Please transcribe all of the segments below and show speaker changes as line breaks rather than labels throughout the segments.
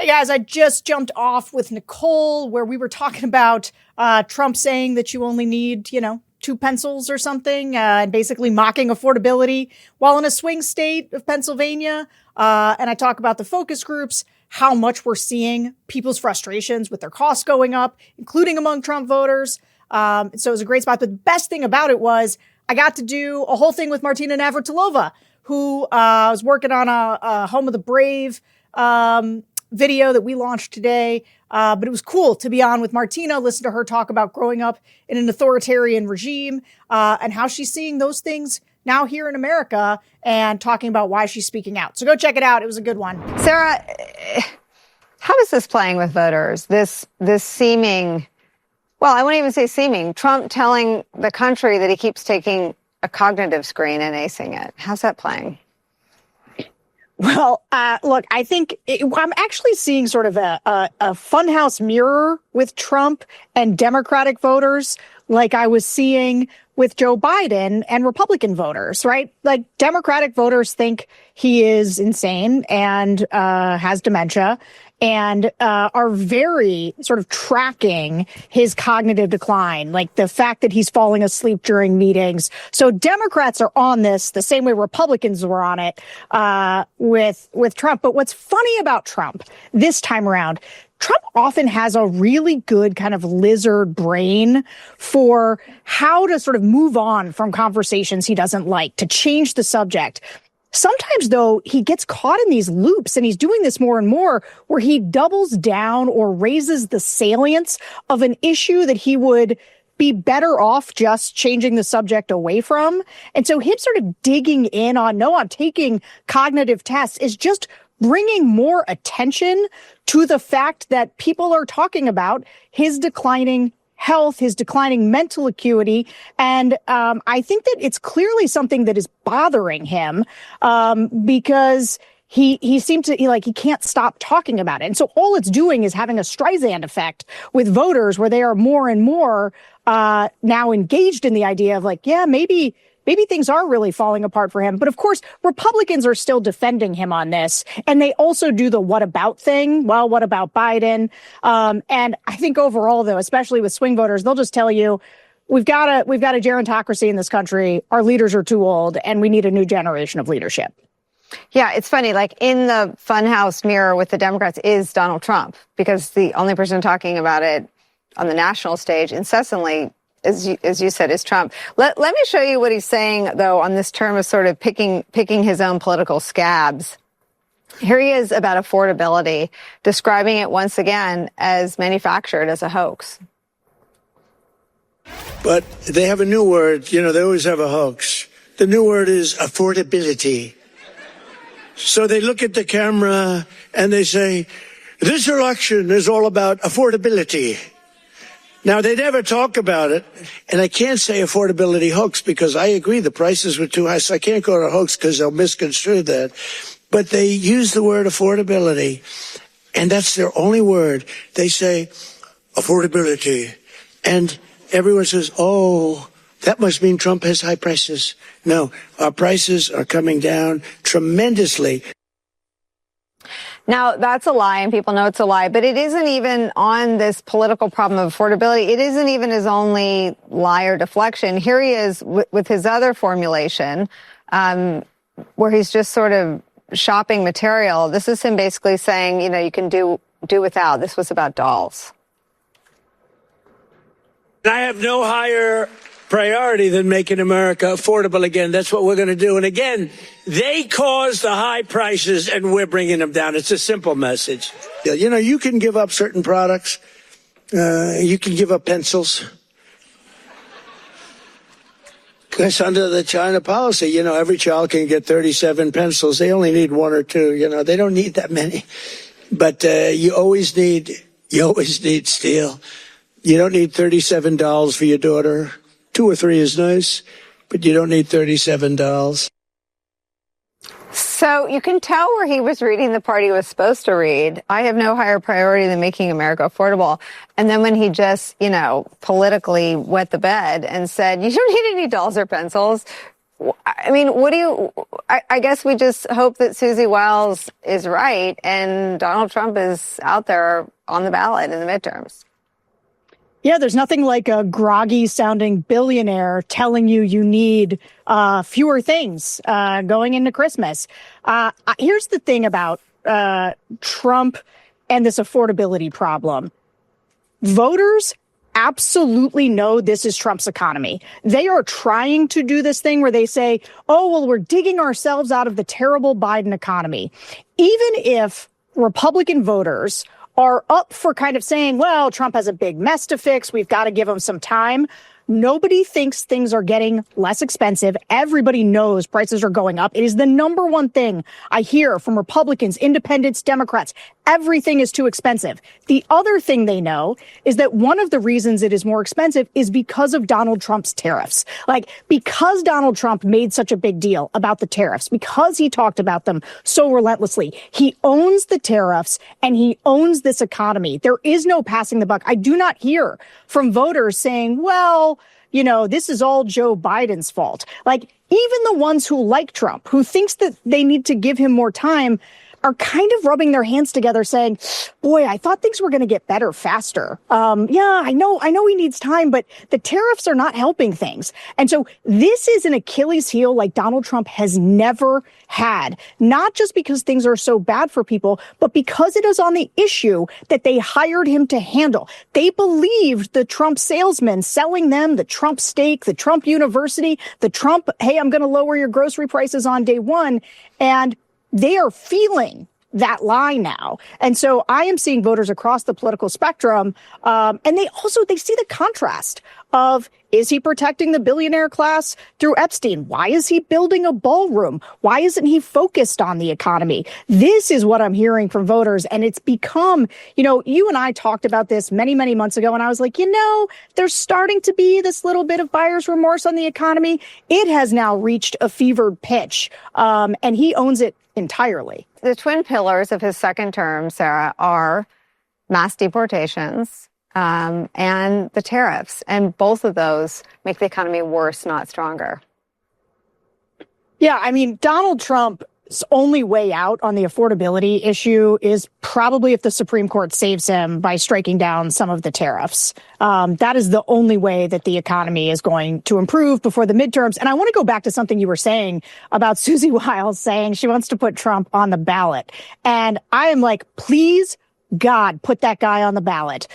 Hey guys, I just jumped off with Nicolle where we were talking about Trump saying that you only need, 2 pencils or something, and basically mocking affordability while in a swing state of Pennsylvania. And I talk about the focus groups, how much we're seeing people's frustrations with their costs going up, including among Trump voters. So it was a great spot. But the best thing about it was I got to do a whole thing with Martina Navratilova, who was working on a Home of the Brave video that we launched today. But it was cool to be on with Martina, listen to her talk about growing up in an authoritarian regime, and how she's seeing those things now here in America and talking about why she's speaking out. So go check it out. It was a good one.
Sarah, how is this playing with voters? This seeming, well, I wouldn't even say seeming, Trump telling the country that he keeps taking a cognitive screen and acing it. How's that playing?
Well, look, I think I'm actually seeing sort of a funhouse mirror with Trump and Democratic voters like I was seeing with Joe Biden and Republican voters, right? Like Democratic voters think he is insane and has dementia and are very sort of tracking his cognitive decline, like the fact that he's falling asleep during meetings. So Democrats are on this the same way Republicans were on it with Trump. But what's funny about Trump this time around, Trump often has a really good kind of lizard brain for how to sort of move on from conversations he doesn't like, to change the subject. Sometimes, though, he gets caught in these loops, and he's doing this more and more, where he doubles down or raises the salience of an issue that he would be better off just changing the subject away from. And so him sort of digging in on, no, I'm taking cognitive tests is just bringing more attention to the fact that people are talking about his declining health, his declining mental acuity. And I think that it's clearly something that is bothering him because he seemed to, he can't stop talking about it. And so all it's doing is having a Streisand effect with voters where they are more and more now engaged in the idea of maybe things are really falling apart for him. But of course, Republicans are still defending him on this. And they also do the what about thing. Well, what about Biden? And I think overall, though, especially with swing voters, they'll just tell you, we've got a gerontocracy in this country. Our leaders are too old and we need a new generation of leadership.
Yeah, it's funny. Like in the funhouse mirror with the Democrats is Donald Trump, because the only person talking about it on the national stage incessantly, as you said, is Trump. Let me show you what he's saying, though, on this term of sort of picking his own political scabs. Here he is about affordability, describing it once again as manufactured, as a hoax.
But they have a new word. They always have a hoax. The new word is affordability. So they look at the camera and they say, this election is all about affordability. Now, they never talk about it, and I can't say affordability hoax because I agree the prices were too high, so I can't call it a hoax because they'll misconstrue that. But they use the word affordability, and that's their only word. They say affordability, and everyone says, oh, that must mean Trump has high prices. No, our prices are coming down tremendously.
Now, that's a lie, and people know it's a lie, but it isn't even on this political problem of affordability. It isn't even his only lie or deflection. Here he is with his other formulation, where he's just sort of shopping material. This is him basically saying, you can do without. This was about dolls.
I have no higher priority than making America affordable again. That's what we're going to do. And again, they caused the high prices and we're bringing them down. It's a simple message. You can give up certain products. You can give up pencils. Because under the China policy, every child can get 37 pencils. They only need 1 or 2. They don't need that many. But you always need steel. You don't need $37 for your daughter. 2 or 3 is nice, but you don't need $37.
So you can tell where he was reading the part he was supposed to read. I have no higher priority than making America affordable. And then when he just, politically wet the bed and said, you don't need any dolls or pencils, I mean, I guess we just hope that Susie Wiles is right and Donald Trump is out there on the ballot in the midterms.
Yeah, there's nothing like a groggy sounding billionaire telling you need fewer things going into Christmas. Here's the thing about Trump and this affordability problem. Voters absolutely know this is Trump's economy. They are trying to do this thing where they say, oh, well, we're digging ourselves out of the terrible Biden economy. Even if Republican voters are up for kind of saying, well, Trump has a big mess to fix, we've got to give him some time. Nobody thinks things are getting less expensive. Everybody knows prices are going up. It is the number one thing I hear from Republicans, independents, Democrats. Everything is too expensive. The other thing they know is that one of the reasons it is more expensive is because of Donald Trump's tariffs. Like, because Donald Trump made such a big deal about the tariffs, because he talked about them so relentlessly, he owns the tariffs and he owns this economy. There is no passing the buck. I do not hear from voters saying, well, this is all Joe Biden's fault. Like, even the ones who like Trump, who thinks that they need to give him more time, are kind of rubbing their hands together saying, boy, I thought things were going to get better faster. Yeah, I know he needs time, but the tariffs are not helping things. And so this is an Achilles heel like Donald Trump has never had, not just because things are so bad for people, but because it is on the issue that they hired him to handle. They believed the Trump salesman selling them the Trump steak, the Trump university, the Trump, hey, I'm going to lower your grocery prices on day one. And they are feeling that lie now. And so I am seeing voters across the political spectrum. And they see the contrast of, is he protecting the billionaire class through Epstein? Why is he building a ballroom? Why isn't he focused on the economy? This is what I'm hearing from voters. And it's become, you and I talked about this many, many months ago. And I was like, there's starting to be this little bit of buyer's remorse on the economy. It has now reached a fevered pitch. And he owns it entirely.
The twin pillars of his second term, Sarah, are mass deportations and the tariffs. And both of those make the economy worse, not stronger.
Yeah, I mean, Donald Trump's only way out on the affordability issue is probably if the Supreme Court saves him by striking down some of the tariffs. That is the only way that the economy is going to improve before the midterms. And I want to go back to something you were saying about Susie Wiles saying she wants to put Trump on the ballot. And I am like, please, God, put that guy on the ballot.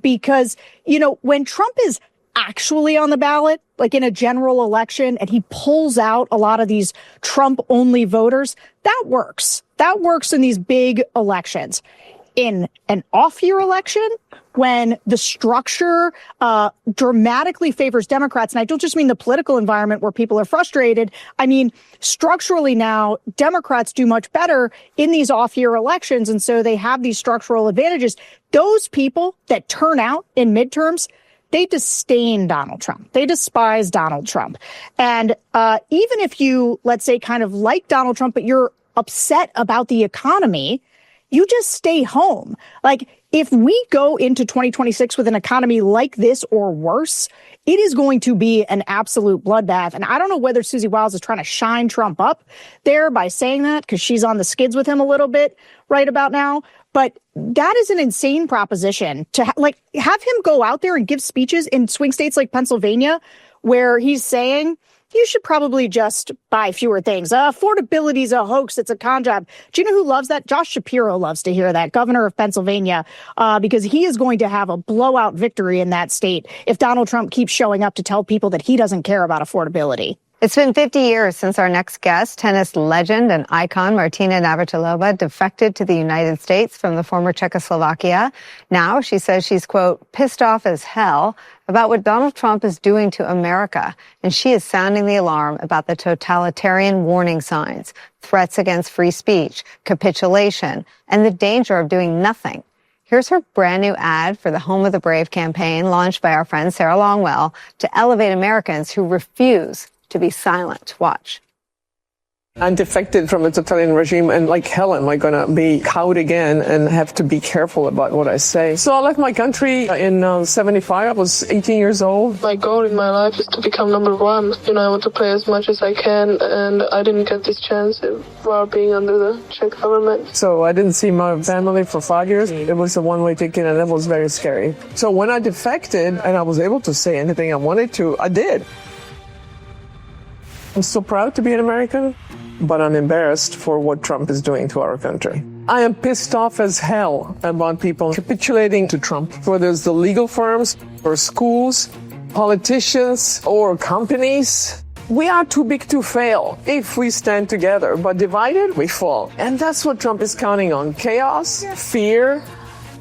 Because, when Trump is actually on the ballot, like in a general election, and he pulls out a lot of these Trump-only voters, that works. That works in these big elections. In an off-year election, when the structure dramatically favors Democrats, and I don't just mean the political environment where people are frustrated, I mean structurally now, Democrats do much better in these off-year elections, and so they have these structural advantages. Those people that turn out in midterms, they disdain Donald Trump. They despise Donald Trump. And even if you, let's say, kind of like Donald Trump, but you're upset about the economy, you just stay home. Like, if we go into 2026 with an economy like this or worse, it is going to be an absolute bloodbath. And I don't know whether Susie Wiles is trying to shine Trump up there by saying that, because she's on the skids with him a little bit right about now. But that is an insane proposition to have him go out there and give speeches in swing states like Pennsylvania, where he's saying, you should probably just buy fewer things. Affordability is a hoax. It's a con job. Do you know who loves that? Josh Shapiro loves to hear that, governor of Pennsylvania, because he is going to have a blowout victory in that state if Donald Trump keeps showing up to tell people that he doesn't care about affordability.
It's been 50 years since our next guest, tennis legend and icon Martina Navratilova, defected to the United States from the former Czechoslovakia. Now she says she's, quote, pissed off as hell about what Donald Trump is doing to America. And she is sounding the alarm about the totalitarian warning signs, threats against free speech, capitulation, and the danger of doing nothing. Here's her brand new ad for the Home of the Brave campaign launched by our friend Sarah Longwell to elevate Americans who refuse to be silent. Watch.
I'm defected from a totalitarian regime, and like hell am I going to be cowed again and have to be careful about what I say. So I left my country in 75. I was 18 years old.
My goal in my life is to become number one. I want to play as much as I can, and I didn't get this chance while being under the Czech government.
So I didn't see my family for 5 years. It was a one-way ticket, and that was very scary. So when I defected and I was able to say anything I wanted to, I did. I'm so proud to be an American, but I'm embarrassed for what Trump is doing to our country. I am pissed off as hell about people capitulating to Trump, whether it's the legal firms or schools, politicians or companies. We are too big to fail if we stand together, but divided, we fall. And that's what Trump is counting on. Chaos, fear.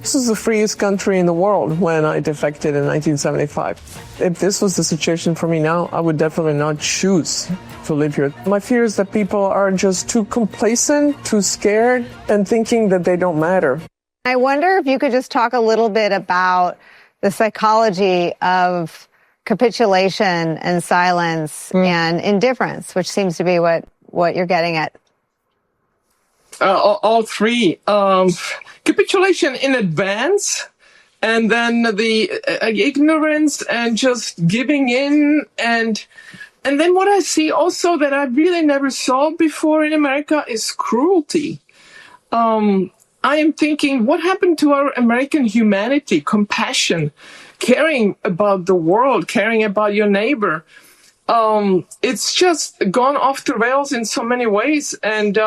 This is the freest country in the world when I defected in 1975. If this was the situation for me now, I would definitely not choose to live here. My fear is that people are just too complacent, too scared, and thinking that they don't matter.
I wonder if you could just talk a little bit about the psychology of capitulation and silence and indifference, which seems to be what you're getting at.
All three. Capitulation in advance, and then the ignorance and just giving in, and then what I see also that I really never saw before in America is cruelty. I am thinking, what happened to our American humanity, compassion, caring about the world, caring about your neighbor? It's just gone off the rails in so many ways, and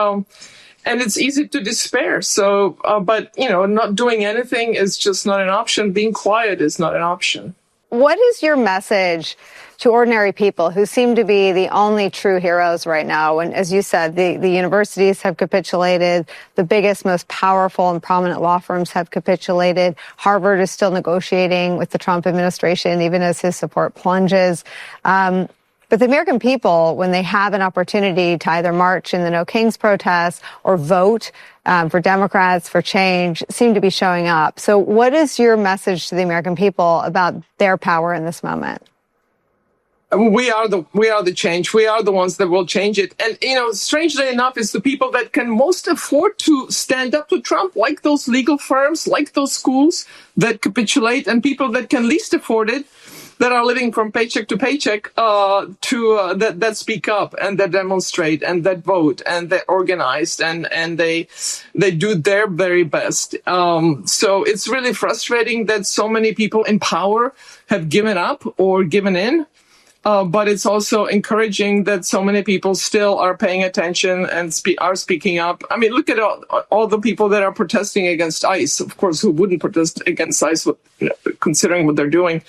it's easy to despair. So, but, not doing anything is just not an option. Being quiet is not an option.
What is your message to ordinary people who seem to be the only true heroes right now? And as you said, the universities have capitulated. The biggest, most powerful and prominent law firms have capitulated. Harvard is still negotiating with the Trump administration, even as his support plunges. But the American people, when they have an opportunity to either march in the No Kings protests or vote for Democrats, for change, seem to be showing up. So what is your message to the American people about their power in this moment?
We are the change. We are the ones that will change it. And, strangely enough, it's the people that can most afford to stand up to Trump, like those legal firms, like those schools that capitulate, and people that can least afford it, that are living from paycheck to paycheck, that speak up and that demonstrate and that vote and they're organized and they do their very best. So it's really frustrating that so many people in power have given up or given in. But it's also encouraging that so many people still are paying attention and are speaking up. I mean, look at all the people that are protesting against ICE. Of course, who wouldn't protest against ICE, considering what they're doing?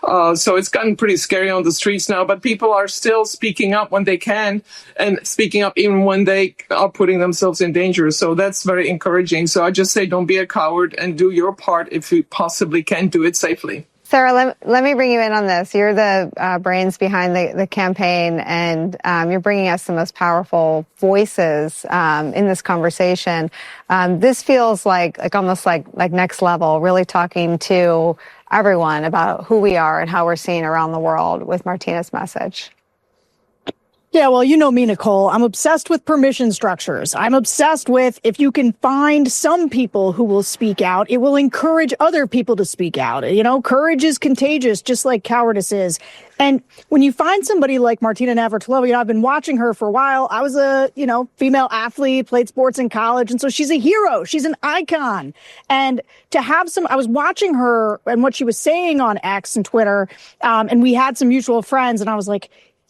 So it's gotten pretty scary on the streets now, but people are still speaking up when they can and speaking up even when they are putting themselves in danger. So that's very encouraging. So I just say, don't be a coward and do your part if you possibly can do it safely.
Sarah, let me bring you in on this. You're the brains behind the campaign, and you're bringing us the most powerful voices in this conversation. This feels like almost like next level, really talking to everyone about who we are and how we're seen around the world with Martina's message.
Yeah, well, you know me, Nicolle. I'm obsessed with permission structures. I'm obsessed with if you can find some people who will speak out, it will encourage other people to speak out. Courage is contagious, just like cowardice is. And when you find somebody like Martina Navratilova, I've been watching her for a while. I was a, female athlete, played sports in college. And so she's a hero. She's an icon. And to have I was watching her and what she was saying on X and Twitter. And we had some mutual friends and I was like,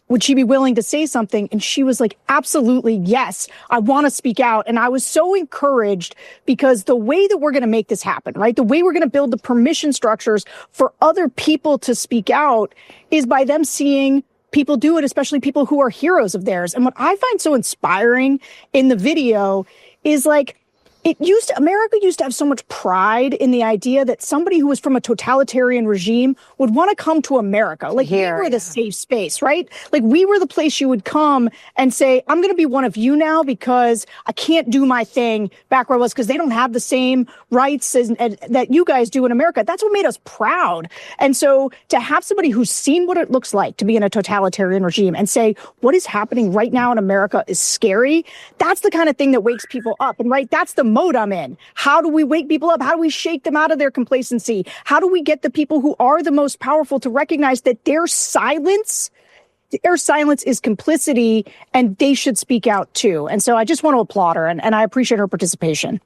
would she be willing to say something? And she was like, absolutely, yes, I want to speak out. And I was so encouraged because the way that we're going to make this happen, right? The way we're going to build the permission structures for other people to speak out is by them seeing people do it, especially people who are heroes of theirs. And what I find so inspiring in the video is like, America used to have so much pride in the idea that somebody who was from a totalitarian regime would want to come to America. Like, we were the safe space, right? Like, we were the place you would come and say, I'm going to be one of you now because I can't do my thing back where I was because they don't have the same rights that you guys do in America. That's what made us proud. And so to have somebody who's seen what it looks like to be in a totalitarian regime and say, what is happening right now in America is scary, that's the kind of thing that wakes people up. And that's the mode I'm in. How do we wake people up? How do we shake them out of their complacency? How do we get the people who are the most powerful to recognize that their silence is complicity and they should speak out too? And so I just want to applaud her and I appreciate her participation.